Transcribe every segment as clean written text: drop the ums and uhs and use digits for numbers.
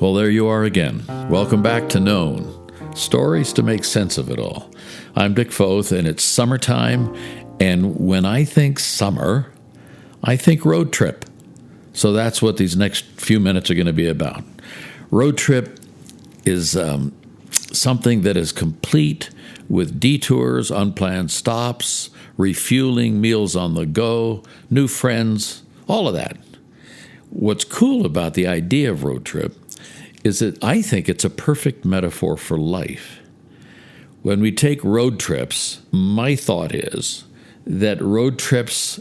Well, there you are again. Welcome back to Known, stories to make sense of it all. I'm Dick Foth, and it's summertime, and when I think summer, I think road trip. So that's what these next few minutes are going to be about. Road trip is something that is complete with detours, unplanned stops, refueling, meals on the go, new friends, all of that. What's cool about the idea of road trip is that I think it's a perfect metaphor for life. When we take road trips, my thought is that road trips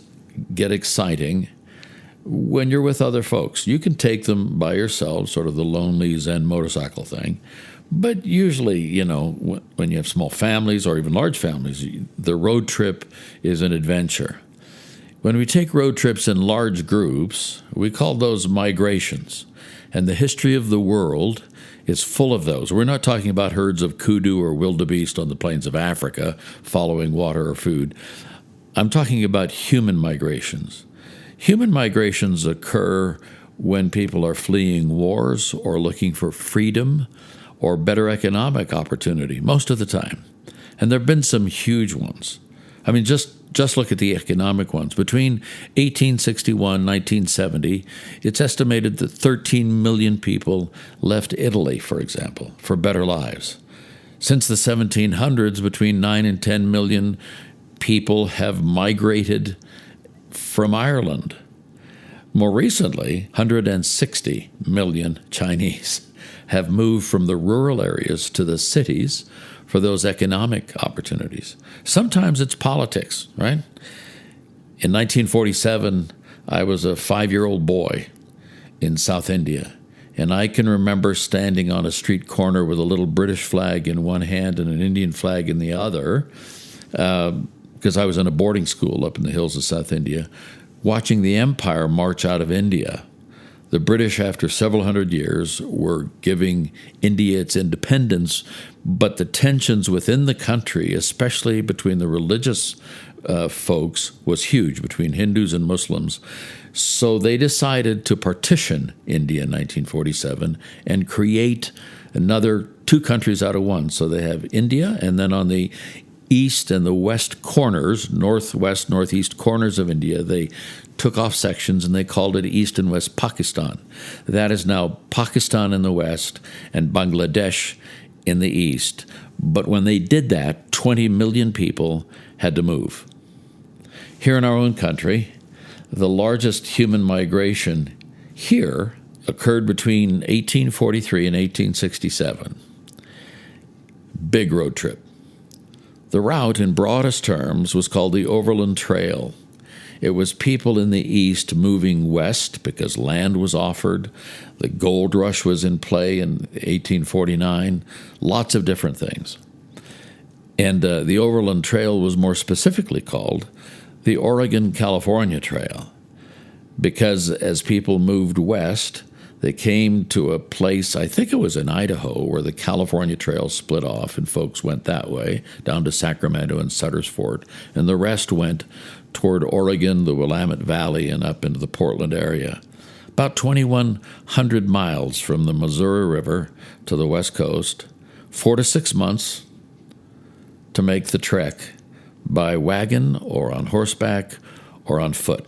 get exciting when you're with other folks. You can take them by yourself, sort of the lonely Zen motorcycle thing. But usually, when you have small families or even large families, the road trip is an adventure. When we take road trips in large groups, we call those migrations. And the history of the world is full of those. We're not talking about herds of kudu or wildebeest on the plains of Africa following water or food. I'm talking about human migrations. Human migrations occur when people are fleeing wars or looking for freedom or better economic opportunity, most of the time. And there have been some huge ones. I mean, just look at the economic ones. Between 1861 and 1970, it's estimated that 13 million people left Italy, for example, for better lives. Since the 1700s, between 9 and 10 million people have migrated from Ireland. More recently, 160 million Chinese have moved from the rural areas to the cities for those economic opportunities. Sometimes it's politics, right? In 1947, I was a 5-year-old boy in South India, and I can remember standing on a street corner with a little British flag in one hand and an Indian flag in the other, because I was in a boarding school up in the hills of South India, watching the empire march out of India. The British, after several hundred years, were giving India its independence, but the tensions within the country, especially between the religious folks, was huge, between Hindus and Muslims. So they decided to partition India in 1947 and create another 2 countries out of one. So they have India, and then on the east and the west corners, northwest, northeast corners of India, they took off sections and they called it East and West Pakistan. That is now Pakistan in the west and Bangladesh in the east. But when they did that, 20 million people had to move. Here in our own country, the largest human migration here occurred between 1843 and 1867. Big road trip. The route, in broadest terms, was called the Overland Trail. It was people in the east moving west because land was offered. The gold rush was in play in 1849. Lots of different things. And the Overland Trail was more specifically called the Oregon-California Trail because as people moved west, they came to a place, I think it was in Idaho, where the California Trail split off, and folks went that way, down to Sacramento and Sutter's Fort, and the rest went toward Oregon, the Willamette Valley, and up into the Portland area. About 2,100 miles from the Missouri River to the west coast, 4 to 6 months to make the trek by wagon or on horseback or on foot.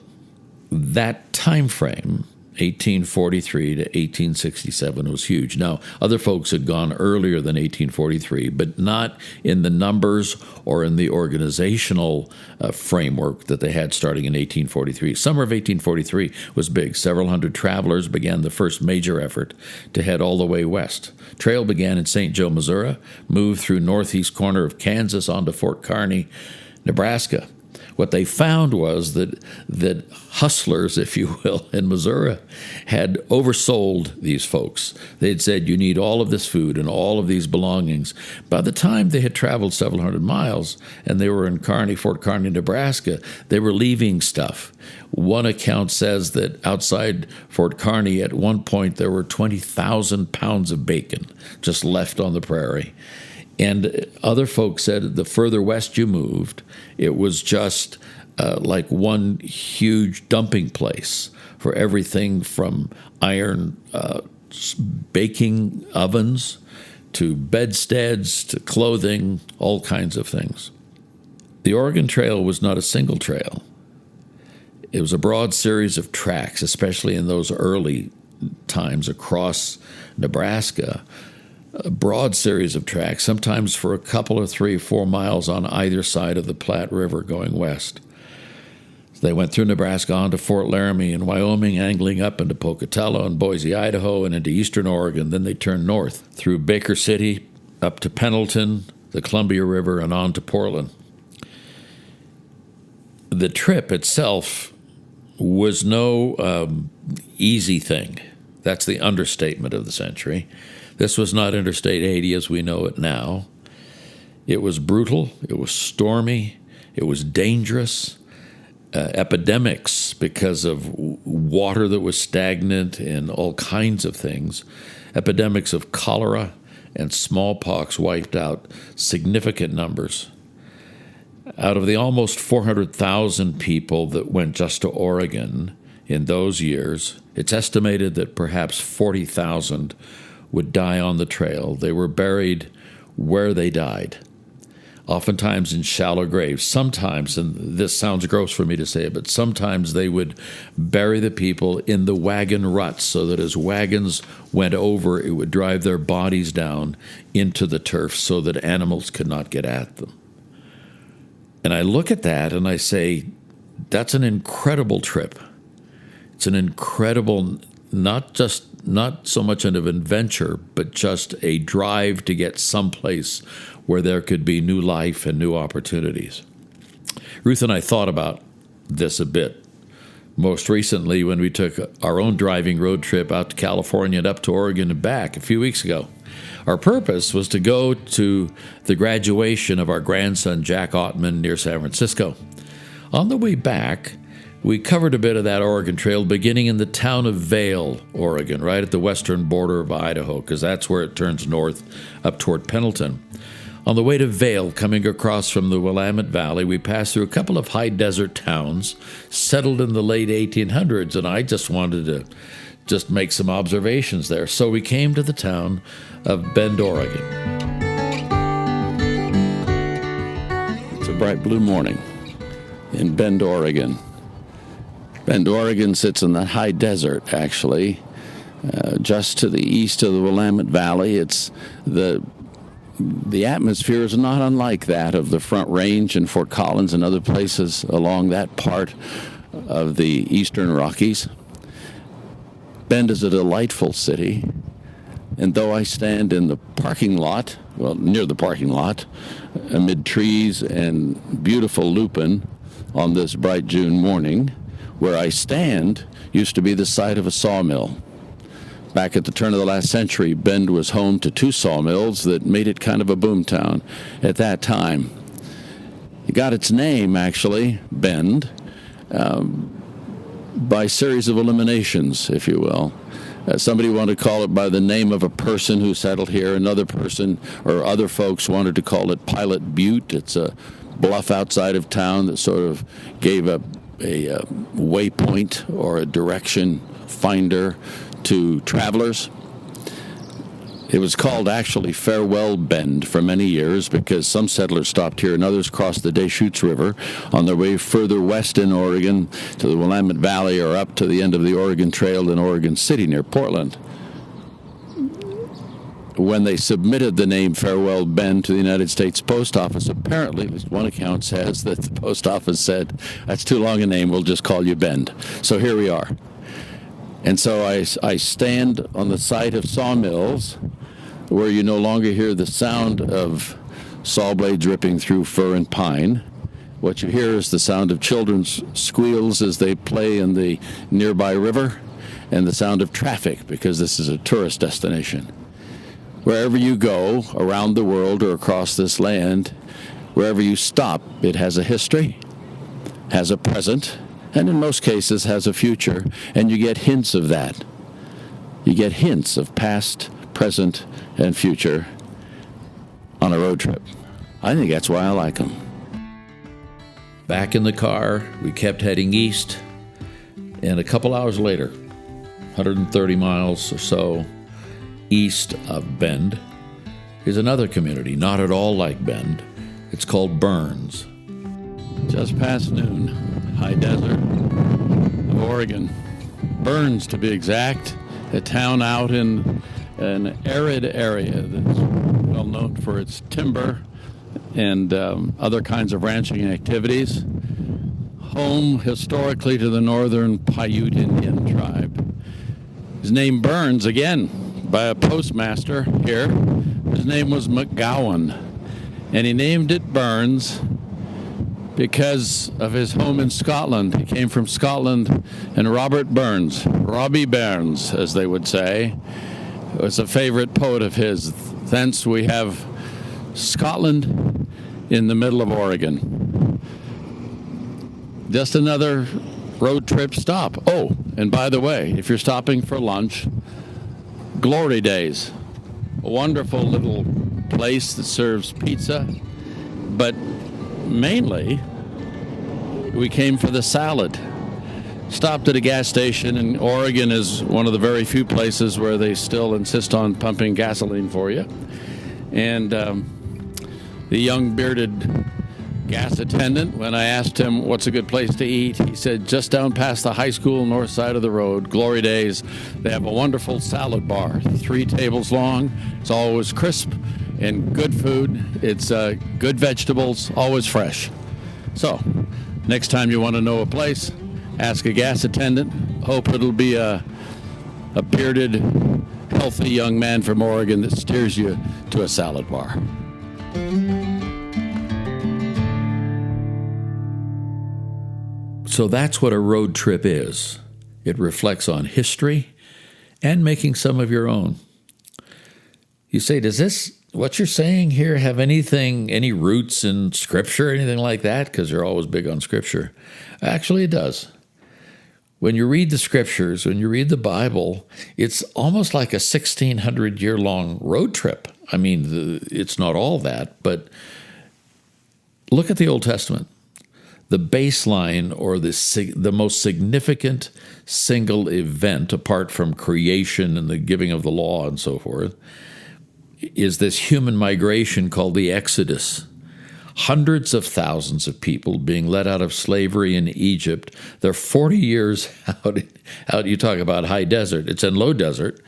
That time frame, 1843 to 1867, was huge. Now, other folks had gone earlier than 1843, but not in the numbers or in the organizational framework that they had starting in 1843. Summer of 1843 was big. Several hundred travelers began the first major effort to head all the way west. Trail began in St. Joe, Missouri, moved through northeast corner of Kansas onto Fort Kearny, Nebraska. What they found was that hustlers, if you will, in Missouri had oversold these folks. They had said, you need all of this food and all of these belongings. By the time they had traveled several hundred miles and they were in Fort Kearny, Nebraska, they were leaving stuff. One account says that outside Fort Kearny at one point there were 20,000 pounds of bacon just left on the prairie. And other folks said the further west you moved, it was just like one huge dumping place for everything from iron baking ovens to bedsteads to clothing, all kinds of things. The Oregon Trail was not a single trail. It was a broad series of tracks, especially in those early times across Nebraska. A broad series of tracks, sometimes for a couple of 3 or 4 miles on either side of the Platte River going west. They went through Nebraska on to Fort Laramie and Wyoming, angling up into Pocatello and Boise, Idaho, and into eastern Oregon. Then they turned north through Baker City, up to Pendleton, the Columbia River, and on to Portland. The trip itself was no easy thing. That's the understatement of the century. This was not Interstate 80 as we know it now. It was brutal. It was stormy. It was dangerous. Epidemics because of water that was stagnant and all kinds of things. Epidemics of cholera and smallpox wiped out significant numbers. Out of the almost 400,000 people that went just to Oregon in those years, it's estimated that perhaps 40,000 would die on the trail. They were buried where they died, oftentimes in shallow graves. Sometimes, and this sounds gross for me to say it, but sometimes they would bury the people in the wagon ruts so that as wagons went over, it would drive their bodies down into the turf so that animals could not get at them. And I look at that and I say, that's an incredible trip. It's an incredible, not so much an adventure, but just a drive to get someplace where there could be new life and new opportunities. Ruth and I thought about this a bit. Most recently, when we took our own driving road trip out to California and up to Oregon and back a few weeks ago. Our purpose was to go to the graduation of our grandson, Jack Ottman, near San Francisco. On the way back, we covered a bit of that Oregon Trail, beginning in the town of Vail, Oregon, right at the western border of Idaho, because that's where it turns north up toward Pendleton. On the way to Vail, coming across from the Willamette Valley, we passed through a couple of high desert towns settled in the late 1800s, and I just wanted to make some observations there. So we came to the town of Bend, Oregon. It's a bright blue morning in Bend, Oregon. Bend, Oregon sits in the high desert, actually, just to the east of the Willamette Valley. It's the atmosphere is not unlike that of the Front Range and Fort Collins and other places along that part of the eastern Rockies. Bend is a delightful city, and though I stand in the parking lot, well, near the parking lot, amid trees and beautiful lupin on this bright June morning, where I stand used to be the site of a sawmill. Back at the turn of the last century, Bend was home to 2 sawmills that made it kind of a boomtown at that time. It got its name, actually, Bend, by a series of eliminations, if you will. Somebody wanted to call it by the name of a person who settled here. Another person or other folks wanted to call it Pilot Butte. It's a bluff outside of town that sort of gave a waypoint or a direction finder to travelers. It was called actually Farewell Bend for many years because some settlers stopped here and others crossed the Deschutes River on their way further west in Oregon to the Willamette Valley or up to the end of the Oregon Trail in Oregon City near Portland. When they submitted the name Farewell Bend to the United States Post Office, apparently, at least one account says that the post office said, that's too long a name, we'll just call you Bend. So here we are. And so I stand on the site of sawmills where you no longer hear the sound of saw blades ripping through fir and pine. What you hear is the sound of children's squeals as they play in the nearby river and the sound of traffic because this is a tourist destination. Wherever you go around the world or across this land, wherever you stop, it has a history, has a present, and in most cases has a future, and you get hints of that. You get hints of past, present, and future on a road trip. I think that's why I like them. Back in the car, we kept heading east, and a couple hours later, 130 miles or so, east of Bend is another community, not at all like Bend. It's called Burns. Just past noon, high desert of Oregon. Burns, to be exact, a town out in an arid area that's well known for its timber and other kinds of ranching activities. Home historically to the northern Paiute Indian tribe. His name Burns, again, by a postmaster here. His name was McGowan, and he named it Burns because of his home in Scotland. He came from Scotland, and Robert Burns, Robbie Burns, as they would say, was a favorite poet of his. Thence we have Scotland in the middle of Oregon. Just another road trip stop. Oh, and by the way, if you're stopping for lunch, Glory Days, a wonderful little place that serves pizza, but mainly we came for the salad. Stopped at a gas station, and Oregon is one of the very few places where they still insist on pumping gasoline for you. And the young bearded gas attendant, when I asked him what's a good place to eat, he said just down past the high school, north side of the road, Glory Days, they have a wonderful salad bar, 3 tables long. It's always crisp and good food. It's good vegetables, always fresh. So next time you want to know a place, ask a gas attendant. Hope it'll be a bearded, healthy young man from Oregon that steers you to a salad bar. So that's what a road trip is. It reflects on history and making some of your own. You say, does this, what you're saying here, have any roots in Scripture, anything like that? Because you're always big on Scripture. Actually, it does. When you read the Scriptures, when you read the Bible, it's almost like a 1,600-year-long road trip. I mean, it's not all that, but look at the Old Testament. The baseline, or the most significant single event, apart from creation and the giving of the law and so forth, is this human migration called the Exodus. Hundreds of thousands of people being let out of slavery in Egypt. They're 40 years out. You talk about high desert. It's in low desert.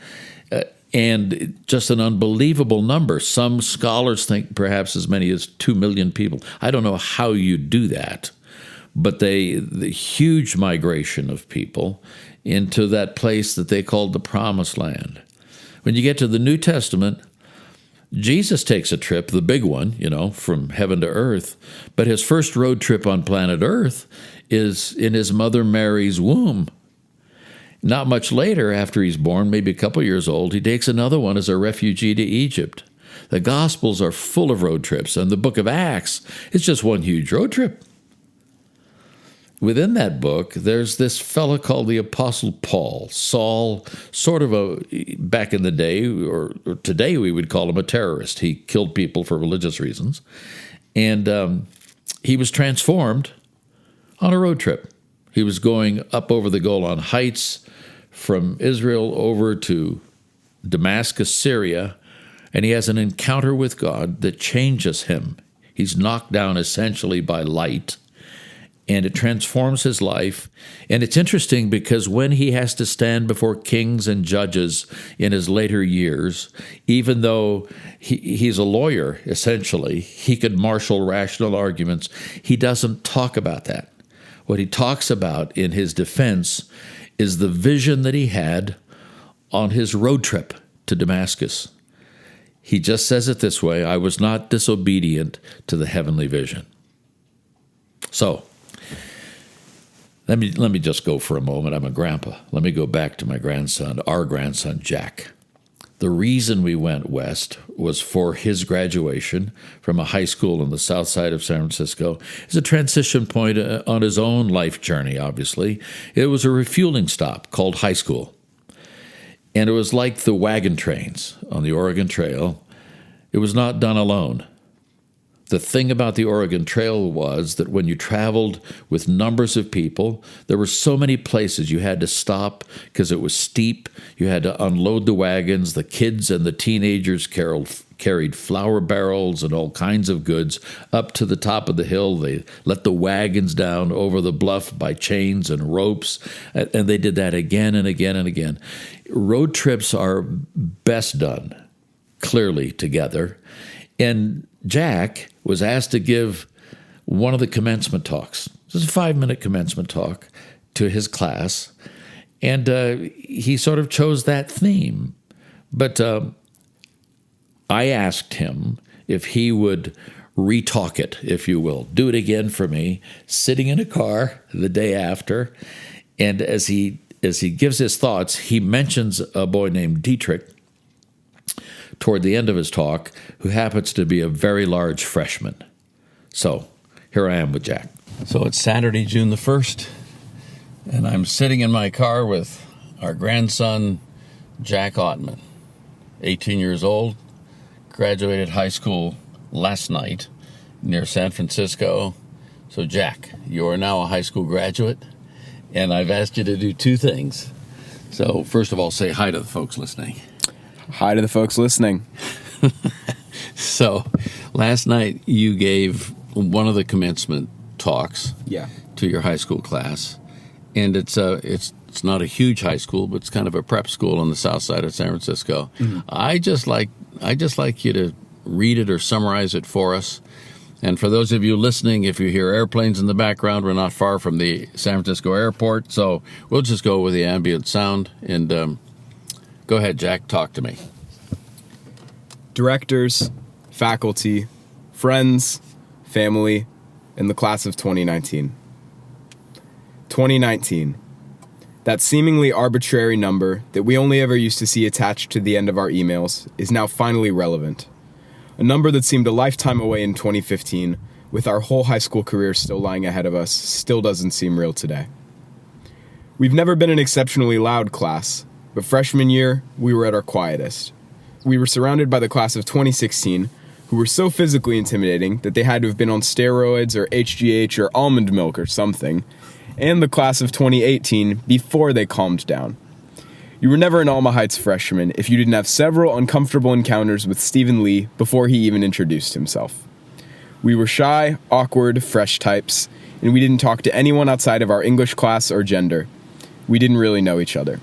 And just an unbelievable number. Some scholars think perhaps as many as 2 million people. I don't know how you do that. But the huge migration of people into that place that they called the Promised Land. When you get to the New Testament, Jesus takes a trip, the big one, from heaven to earth. But his first road trip on planet Earth is in his mother Mary's womb. Not much later, after he's born, maybe a couple years old, he takes another one as a refugee to Egypt. The Gospels are full of road trips, and the book of Acts is just one huge road trip. Within that book, there's this fellow called the Apostle Paul. Saul, sort of back in the day, or today we would call him a terrorist. He killed people for religious reasons. And he was transformed on a road trip. He was going up over the Golan Heights from Israel over to Damascus, Syria, and he has an encounter with God that changes him. He's knocked down essentially by light, and it transforms his life. And it's interesting because when he has to stand before kings and judges in his later years, even though he's a lawyer, essentially, he could marshal rational arguments, he doesn't talk about that. What he talks about in his defense is the vision that he had on his road trip to Damascus. He just says it this way: I was not disobedient to the heavenly vision. So, let me just go for a moment. I'm a grandpa. Let me go back to my grandson, our grandson, Jack. The reason we went west was for his graduation from a high school on the south side of San Francisco. It's a transition point on his own life journey, obviously. It was a refueling stop called high school. And it was like the wagon trains on the Oregon Trail. It was not done alone. The thing about the Oregon Trail was that when you traveled with numbers of people, there were so many places you had to stop because it was steep. You had to unload the wagons. The kids and the teenagers carried flour barrels and all kinds of goods up to the top of the hill. They let the wagons down over the bluff by chains and ropes, and they did that again and again and again. Road trips are best done clearly together. And Jack was asked to give one of the commencement talks. This is a 5-minute commencement talk to his class, and he sort of chose that theme. But I asked him if he would retalk it, if you will, do it again for me, sitting in a car the day after. And as he gives his thoughts, he mentions a boy named Dietrich toward the end of his talk, who happens to be a very large freshman. So here I am with Jack. So it's Saturday, June the 1st, and I'm sitting in my car with our grandson, Jack Ottman, 18 years old, graduated high school last night near San Francisco. So Jack, you are now a high school graduate, and I've asked you to do 2 things. So first of all, say hi to the folks listening. Hi to the folks listening. So, last night you gave one of the commencement talks to your high school class, and it's not a huge high school, but it's kind of a prep school on the south side of San Francisco. Mm-hmm. I just like you to read it or summarize it for us. And for those of you listening, if you hear airplanes in the background, we're not far from the San Francisco airport, so we'll just go with the ambient sound and. Go ahead, Jack, talk to me. Directors, faculty, friends, family, and the class of 2019. 2019. That seemingly arbitrary number that we only ever used to see attached to the end of our emails is now finally relevant. A number that seemed a lifetime away in 2015, with our whole high school career still lying ahead of us, still doesn't seem real today. We've never been an exceptionally loud class, but freshman year, we were at our quietest. We were surrounded by the class of 2016, who were so physically intimidating that they had to have been on steroids or HGH or almond milk or something, and the class of 2018 before they calmed down. You were never an Alma Heights freshman if you didn't have several uncomfortable encounters with Stephen Lee before he even introduced himself. We were shy, awkward, fresh types, and we didn't talk to anyone outside of our English class or gender. We didn't really know each other.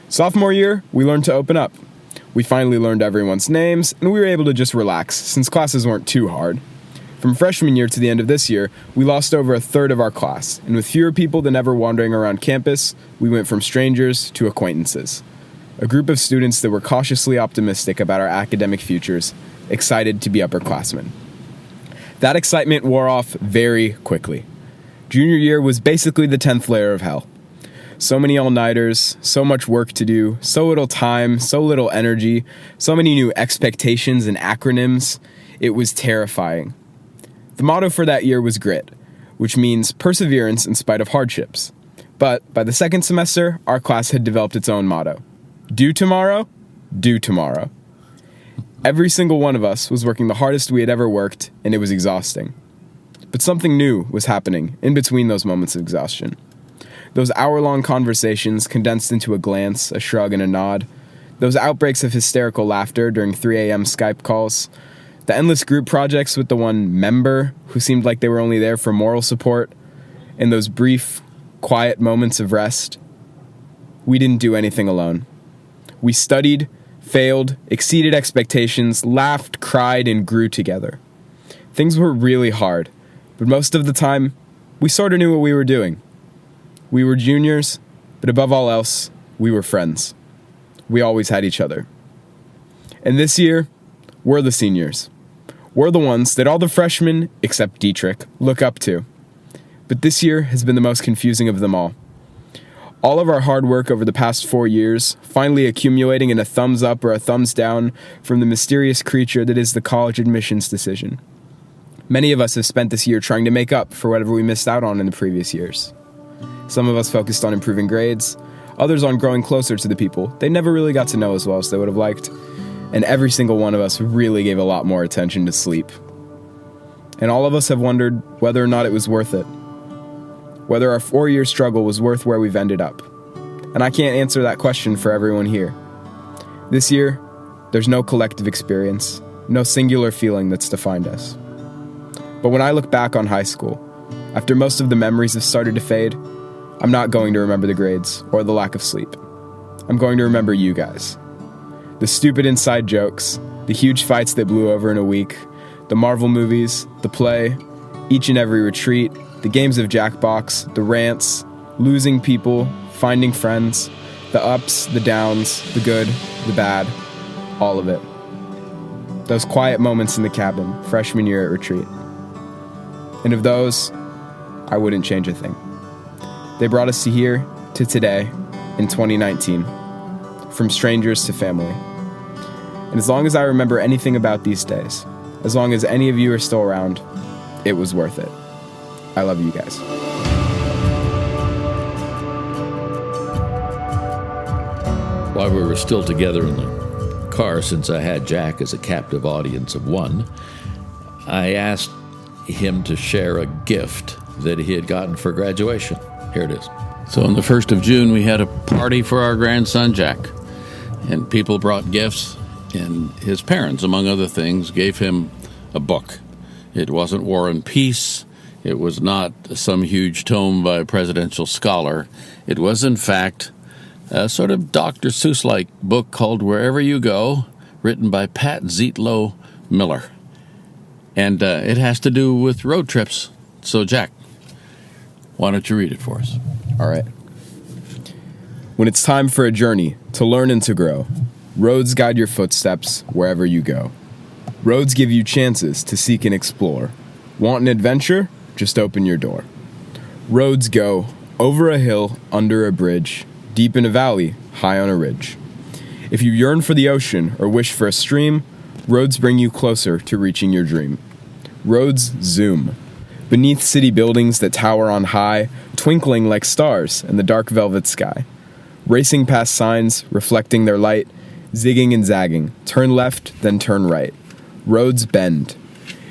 Sophomore year, we learned to open up. We finally learned everyone's names, and we were able to just relax, since classes weren't too hard. From freshman year to the end of this year, we lost over a third of our class, and with fewer people than ever wandering around campus, we went from strangers to acquaintances. A group of students that were cautiously optimistic about our academic futures, excited to be upperclassmen. That excitement wore off very quickly. Junior year was basically the 10th layer of hell. So many all-nighters, so much work to do, so little time, so little energy, so many new expectations and acronyms. It was terrifying. The motto for that year was grit, which means perseverance in spite of hardships. But by the second semester, our class had developed its own motto. Do tomorrow, do tomorrow. Every single one of us was working the hardest we had ever worked, and it was exhausting. But something new was happening in between those moments of exhaustion. Those hour-long conversations condensed into a glance, a shrug, and a nod. Those outbreaks of hysterical laughter during 3 a.m. Skype calls. The endless group projects with the one member who seemed like they were only there for moral support. And those brief, quiet moments of rest. We didn't do anything alone. We studied, failed, exceeded expectations, laughed, cried, and grew together. Things were really hard, but most of the time, we sort of knew what we were doing. We were juniors, but above all else, we were friends. We always had each other. And this year, we're the seniors. We're the ones that all the freshmen, except Dietrich, look up to. But this year has been the most confusing of them all. All of our hard work over the past 4 years, finally accumulating in a thumbs up or a thumbs down from the mysterious creature that is the college admissions decision. Many of us have spent this year trying to make up for whatever we missed out on in the previous years. Some of us focused on improving grades, others on growing closer to the people they never really got to know as well as they would have liked, and every single one of us really gave a lot more attention to sleep. And all of us have wondered whether or not it was worth it. Whether our 4-year struggle was worth where we've ended up. And I can't answer that question for everyone here. This year, there's no collective experience, no singular feeling that's defined us. But when I look back on high school, after most of the memories have started to fade, I'm not going to remember the grades or the lack of sleep. I'm going to remember you guys. The stupid inside jokes, the huge fights that blew over in a week, the Marvel movies, the play, each and every retreat, the games of Jackbox, the rants, losing people, finding friends, the ups, the downs, the good, the bad, all of it. Those quiet moments in the cabin, freshman year at retreat. And of those, I wouldn't change a thing. They brought us to here, to today, in 2019, from strangers to family. And as long as I remember anything about these days, as long as any of you are still around, it was worth it. I love you guys. While we were still together in the car, since I had Jack as a captive audience of one, I asked him to share a gift that he had gotten for graduation. Here it is. So on the 1st of June, we had a party for our grandson, Jack. And people brought gifts, and his parents, among other things, gave him a book. It wasn't War and Peace. It was not some huge tome by a presidential scholar. It was, in fact, a sort of Dr. Seuss-like book called Wherever You Go, written by Pat Zietlow Miller. And it has to do with road trips. So, Jack, why don't you read it for us? All right. When it's time for a journey to learn and to grow, roads guide your footsteps wherever you go. Roads give you chances to seek and explore. Want an adventure? Just open your door. Roads go over a hill, under a bridge, deep in a valley, high on a ridge. If you yearn for the ocean or wish for a stream, roads bring you closer to reaching your dream. Roads zoom. Beneath city buildings that tower on high, twinkling like stars in the dark velvet sky. Racing past signs, reflecting their light, zigging and zagging, turn left, then turn right. Roads bend.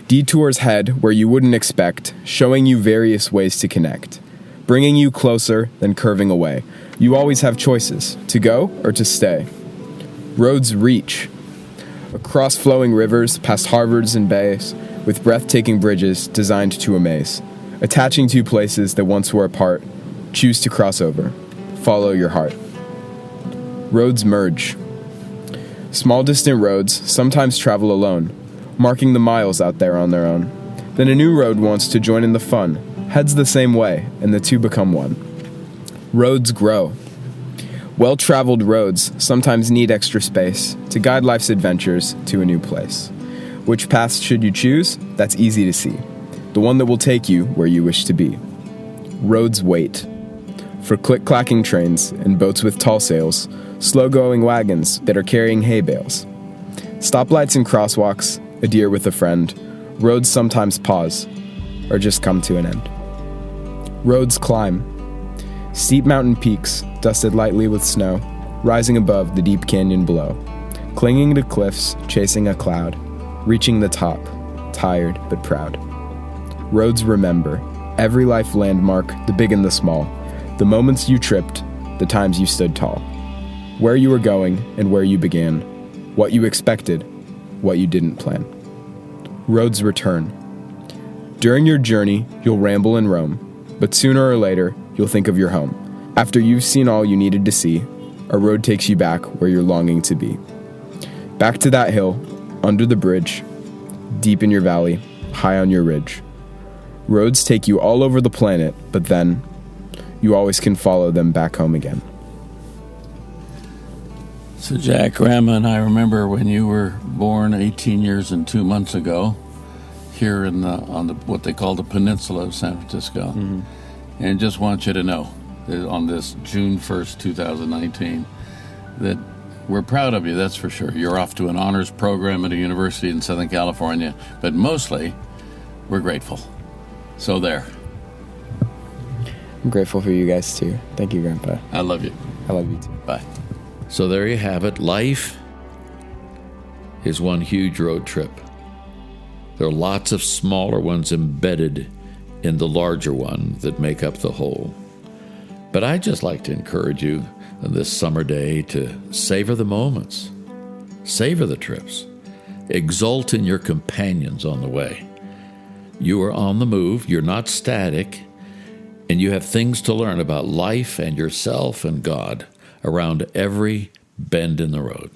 Detours head where you wouldn't expect, showing you various ways to connect. Bringing you closer, then curving away. You always have choices, to go or to stay. Roads reach. Across flowing rivers, past harbors and bays, with breathtaking bridges designed to amaze. Attaching two places that once were apart, choose to cross over. Follow your heart. Roads merge. Small distant roads sometimes travel alone, marking the miles out there on their own. Then a new road wants to join in the fun, heads the same way, and the two become one. Roads grow. Well-traveled roads sometimes need extra space to guide life's adventures to a new place. Which path should you choose? That's easy to see. The one that will take you where you wish to be. Roads wait. For click-clacking trains and boats with tall sails, slow-going wagons that are carrying hay bales. Stoplights and crosswalks, a deer with a friend. Roads sometimes pause, or just come to an end. Roads climb. Steep mountain peaks, dusted lightly with snow, rising above the deep canyon below. Clinging to cliffs, chasing a cloud, reaching the top, tired but proud. Roads remember, every life landmark, the big and the small, the moments you tripped, the times you stood tall, where you were going and where you began, what you expected, what you didn't plan. Roads return. During your journey, you'll ramble and roam, but sooner or later, you'll think of your home. After you've seen all you needed to see, a road takes you back where you're longing to be. Back to that hill, under the bridge, deep in your valley, high on your ridge. Roads take you all over the planet, but then you always can follow them back home again. So, Jack, Grandma and I remember when you were born 18 years and 2 months ago, here on the what they call the peninsula of San Francisco. Mm-hmm. And just want you to know that on this June 1st, 2019, that we're proud of you, that's for sure. You're off to an honors program at a university in Southern California, but mostly, we're grateful. So there. I'm grateful for you guys too. Thank you, Grandpa. I love you. I love you too. Bye. So there you have it. Life is one huge road trip. There are lots of smaller ones embedded in the larger one that make up the whole. But I'd just like to encourage you on this summer day to savor the moments, savor the trips, exult in your companions on the way. You are on the move, you're not static, and you have things to learn about life and yourself and God around every bend in the road.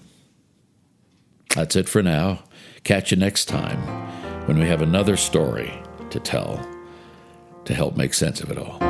That's it for now. Catch you next time when we have another story to tell to help make sense of it all.